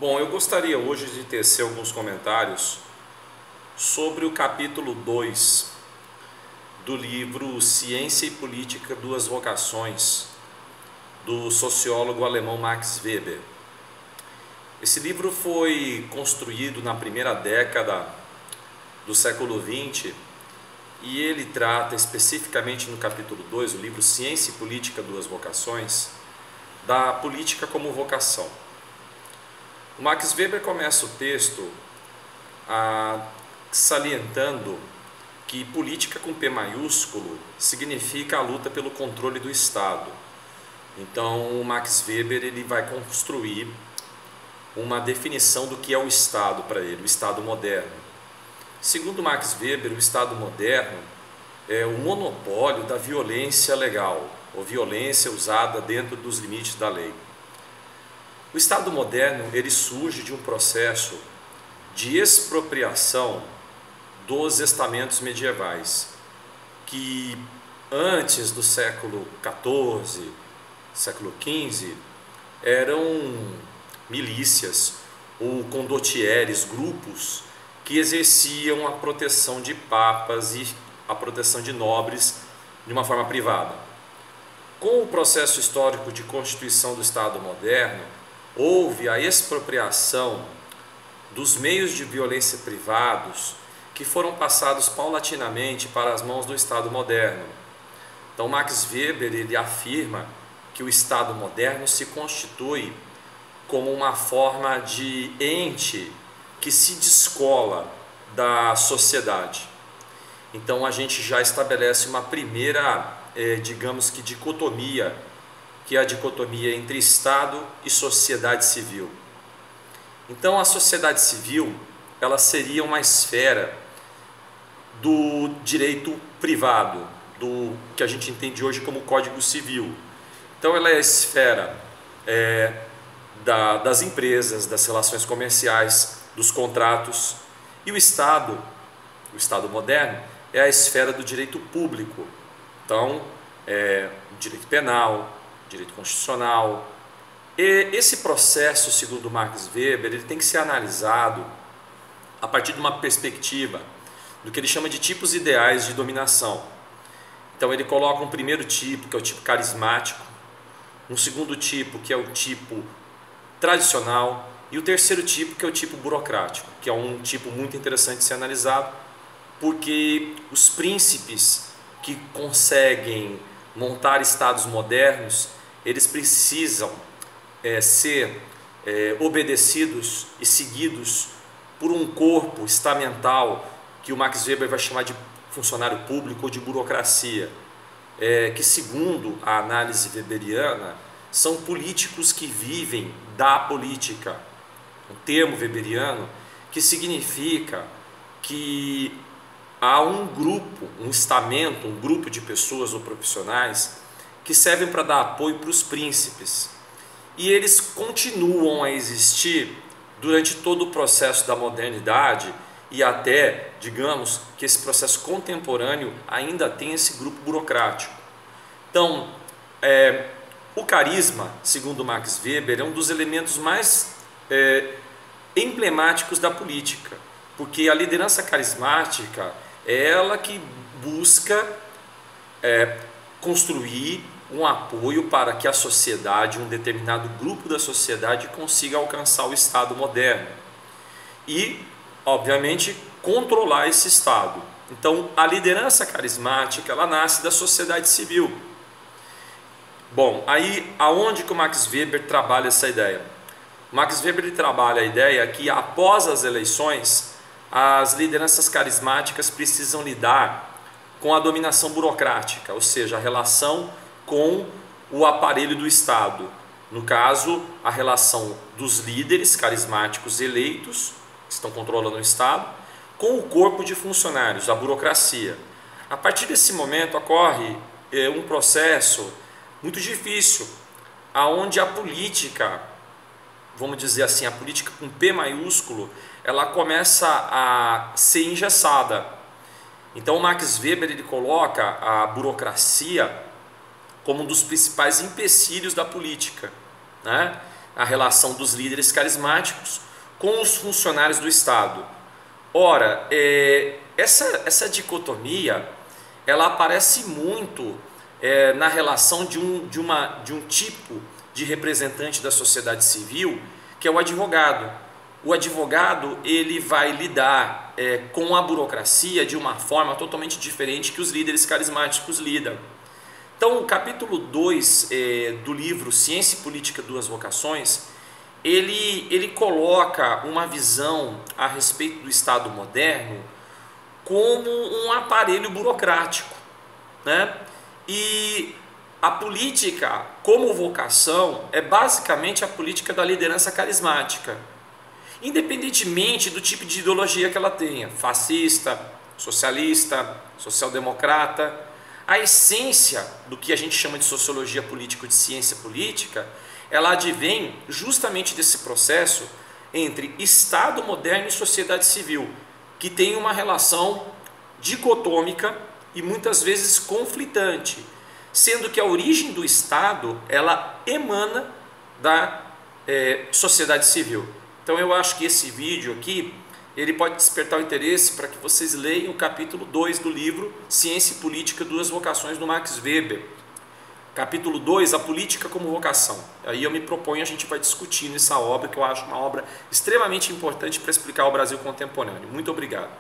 Bom, eu gostaria hoje de tecer alguns comentários sobre o capítulo 2 do livro Ciência e Política, Duas Vocações, do sociólogo alemão Max Weber. Esse livro foi construído na primeira década do século XX e ele trata especificamente no capítulo 2, o livro Ciência e Política, Duas Vocações, da política como vocação. O Max Weber começa o texto salientando que política com P maiúsculo significa a luta pelo controle do Estado. Então o Max Weber ele vai construir uma definição do que é o Estado para ele, o Estado moderno. Segundo Max Weber, o Estado moderno é o monopólio da violência legal, ou violência usada dentro dos limites da lei. O Estado moderno ele surge de um processo de expropriação dos estamentos medievais, que antes do século XIV, século XV, eram milícias ou condottieri, grupos que exerciam a proteção de papas e a proteção de nobres de uma forma privada. Com o processo histórico de constituição do Estado moderno, houve a expropriação dos meios de violência privados que foram passados paulatinamente para as mãos do Estado moderno. Então Max Weber ele afirma que o Estado moderno se constitui como uma forma de ente que se descola da sociedade. Então a gente já estabelece uma primeira, digamos que dicotomia, que é a dicotomia entre Estado e sociedade civil. Então a sociedade civil ela seria uma esfera do direito privado, do que a gente entende hoje como Código Civil. Então ela é a esfera das empresas, das relações comerciais, dos contratos, e o Estado moderno, é a esfera do direito público. Então, direito penal, direito constitucional. E esse processo, segundo Max Weber, ele tem que ser analisado a partir de uma perspectiva do que ele chama de tipos ideais de dominação. Então ele coloca um primeiro tipo, que é o tipo carismático, um segundo tipo, que é o tipo tradicional, e o terceiro tipo, que é o tipo burocrático, que é um tipo muito interessante de ser analisado, porque os príncipes que conseguem montar estados modernos, eles precisam ser obedecidos e seguidos por um corpo estamental que o Max Weber vai chamar de funcionário público ou de burocracia, que segundo a análise weberiana são políticos que vivem da política, um termo weberiano que significa que há um grupo, um estamento, um grupo de pessoas ou profissionais que servem para dar apoio para os príncipes. E eles continuam a existir durante todo o processo da modernidade e até, digamos, que esse processo contemporâneo ainda tem esse grupo burocrático. Então, o carisma, segundo Max Weber, é um dos elementos mais emblemáticos da política, porque a liderança carismática é ela que busca construir um apoio para que a sociedade, um determinado grupo da sociedade, consiga alcançar o Estado moderno e, obviamente, controlar esse Estado. Então, a liderança carismática, ela nasce da sociedade civil. Bom, aí aonde que o Max Weber trabalha essa ideia? O Max Weber ele trabalha a ideia que após as eleições, as lideranças carismáticas precisam lidar com a dominação burocrática, ou seja, a relação com o aparelho do Estado. No caso, a relação dos líderes carismáticos eleitos, que estão controlando o Estado, com o corpo de funcionários, a burocracia. A partir desse momento ocorre um processo muito difícil, aonde a política, vamos dizer assim, a política com P maiúsculo, ela começa a ser engessada. Então o Max Weber ele coloca a burocracia como um dos principais empecilhos da política, né? a relação dos líderes carismáticos com os funcionários do Estado. Ora, essa dicotomia ela aparece muito na relação de um tipo de representante da sociedade civil, que é o advogado. O advogado ele vai lidar com a burocracia de uma forma totalmente diferente que os líderes carismáticos lidam. Então, o capítulo 2 do livro Ciência e Política, Duas Vocações, ele coloca uma visão a respeito do Estado moderno como um aparelho burocrático, né? E a política como vocação é basicamente a política da liderança carismática, independentemente do tipo de ideologia que ela tenha, fascista, socialista, social-democrata. A essência do que a gente chama de sociologia política ou de ciência política, ela advém justamente desse processo entre Estado moderno e sociedade civil, que tem uma relação dicotômica e muitas vezes conflitante, sendo que a origem do Estado ela emana da sociedade civil. Então eu acho que esse vídeo aqui ele pode despertar o interesse para que vocês leiam o capítulo 2 do livro Ciência e Política, Duas Vocações, do Max Weber. Capítulo 2, a política como vocação. Aí eu me proponho, a gente vai discutir nessa obra, que eu acho uma obra extremamente importante para explicar o Brasil contemporâneo. Muito obrigado.